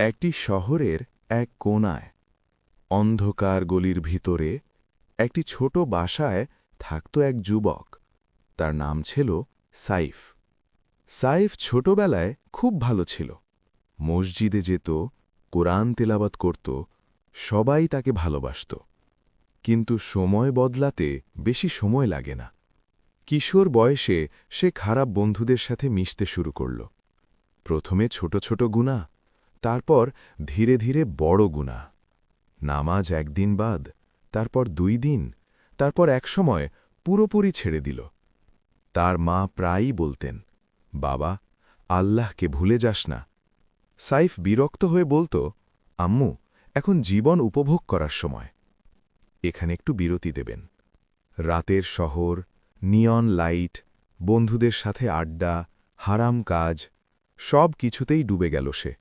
একটি শহরের এক কোণায় অন্ধকার গলির ভিতরে একটি ছোট বাসায় থাকত এক যুবক। তার নাম ছিল সাইফ। সাইফ ছোটবেলায় খুব ভালো ছিল। মসজিদে যেত, কোরআন তেলাওয়াত করত, সবাই তাকে ভালোবাসত। কিন্তু সময় বদলাতে বেশি সময় লাগে না। কিশোর বয়সে সে খারাপ বন্ধুদের সাথে মিশতে শুরু করল। প্রথমে ছোট ছোট গুনাহ, তারপর ধীরে ধীরে বড় গুনাহ। নামাজ একদিন বাদ, তারপর 2 দিন, তারপর একসময় পুরোপুরি ছেড়ে দিল। তার মা প্রায়ই বলতেন, বাবা, আল্লাহকে ভুলে যাস না। সাইফ বিরক্ত হয়ে বলত, আম্মু, এখন জীবন উপভোগ করার সময়। এখানে একটু বিরতি দেবেন। রাতের শহর, নিয়ন লাইট, বন্ধুদের সাথে আড্ডা, হারাম কাজ, সব কিছুতেই ডুবে গেল সে।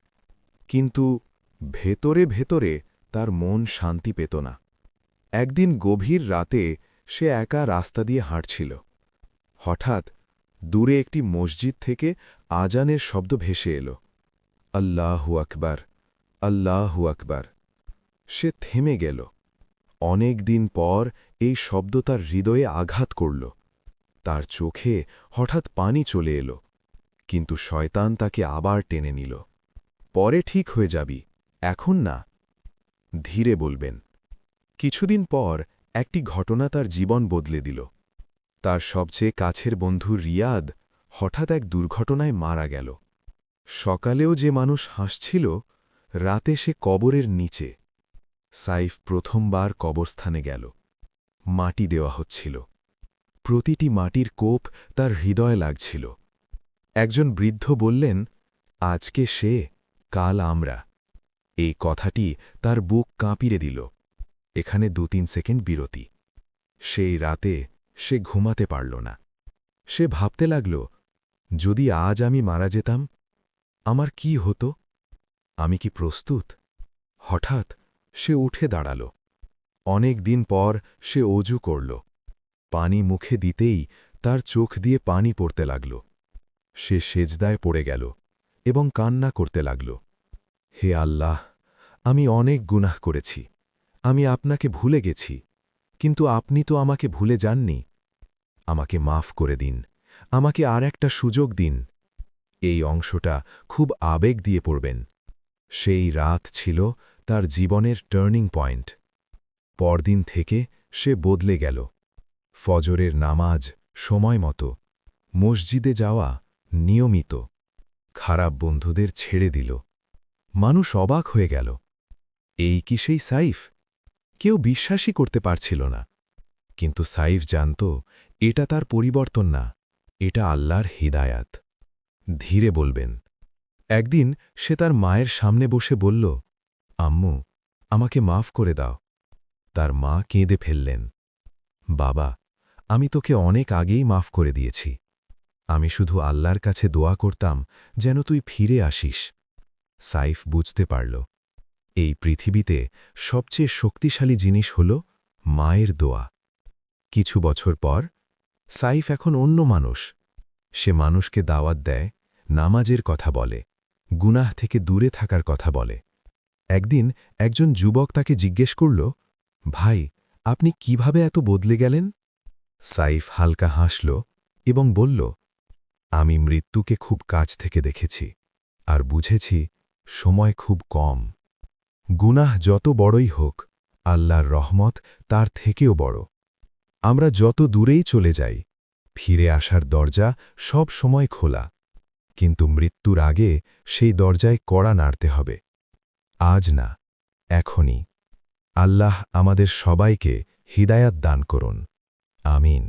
কিন্তু ভেতরে ভেতরে তার মন শান্তি পেত না। একদিন গভীর রাতে সে একা রাস্তা দিয়ে হাঁটছিল। হঠাৎ দূরে একটি মসজিদ থেকে আজানের শব্দ ভেসে এল, আল্লাহু আকবার, আল্লাহু আকবার। সে থেমে গেল। অনেক দিন পর এই শব্দ তার হৃদয়ে আঘাত করল। তার চোখে হঠাৎ পানি চলে এল, কিন্তু শয়তান তাকে আবার টেনে নিল। পরে ঠিক হয়ে যাবি, এখন না। ধীরে বলবেন। কিছুদিন পর একটি ঘটনা তার জীবন বদলে দিল। তার সবচেয়ে কাছের বন্ধু রিয়াদ হঠাৎ এক দুর্ঘটনায় মারা গেল। সকালেও যে মানুষ হাসছিল, রাতে সে কবরের নিচে। সাইফ প্রথমবার কবরস্থানে গেল। মাটি দেওয়া হচ্ছিল। প্রতিটি মাটির কোপ তার হৃদয় লাগছিল। একজন বৃদ্ধ বললেন, আজকে সে, কাল আমরা। এই কথাটি তার বুক কাঁপিয়ে দিল। এখানে 2-3 সেকেন্ড বিরতি। সেই রাতে সে ঘুমাতে পারল না। সে ভাবতে লাগল, যদি আজ আমি মারা যেতাম, আমার কি হতো? আমি কি প্রস্তুত? হঠাৎ সে উঠে দাঁড়াল। অনেক দিন পর সে অজু করল। পানি মুখে দিতেই তার চোখ দিয়ে পানি পড়তে লাগল। সে সেজদায় পড়ে গেল এবং কান্না করতে লাগল, হে আল্লাহ, আমি অনেক গুনাহ করেছি। আমি আপনাকে ভুলে গেছি, কিন্তু আপনি তো আমাকে ভুলে যাননি। আমাকে মাফ করে দিন, আমাকে আর একটা সুযোগ দিন। এই অংশটা খুব আবেগ দিয়ে পড়বেন। সেই রাত ছিল তার জীবনের টার্নিং পয়েন্ট। পরদিন থেকে সে বদলে গেল। ফজরের নামাজ সময় মতো, মসজিদে যাওয়া নিয়মিত, খারাপ বন্ধুদের ছেড়ে দিল। মানুষ অবাক হয়ে গেল, এই কি সেই সাইফ? কেউ বিশ্বাসই করতে পারছিল না। কিন্তু সাইফ জানত, এটা তার পরিবর্তন না, এটা আল্লাহর হিদায়াত। ধীরে বলবেন। একদিন সে তার মায়ের সামনে বসে বলল, আম্মু, আমাকে মাফ করে দাও। তার মা কেঁদে ফেললেন, বাবা, আমি তোকে অনেক আগেই মাফ করে দিয়েছি। আমি শুধু আল্লাহর কাছে দোয়া করতাম যেন তুই ফিরে আসিস। সাইফ বুঝতে পারল, এই পৃথিবীতে সবচেয়ে শক্তিশালী জিনিস হল মায়ের দোয়া। কিছু বছর পর সাইফ এখন অন্য মানুষ। সে মানুষকে দাওয়াত দেয়, নামাজের কথা বলে, গুনাহ থেকে দূরে থাকার কথা বলে। একদিন একজন যুবক তাকে জিজ্ঞেস করল, ভাই, আপনি কিভাবে এত বদলে গেলেন? সাইফ হালকা হাসল এবং বলল, আমি মৃত্যুকে খুব কাছ থেকে দেখেছি আর বুঝেছি সময় খুব কম। গুনাহ যত বড়ই হোক, আল্লাহর রহমত তার থেকেও বড়। আমরা যত দূরেই চলে যাই, ফিরে আসার দরজা সব সময় খোলা, কিন্তু মৃত্যুর আগে সেই দরজায় কড়া নাড়তে হবে। আজ না, এখনই। আল্লাহ আমাদের সবাইকে হিদায়াত দান করুন। আমিন।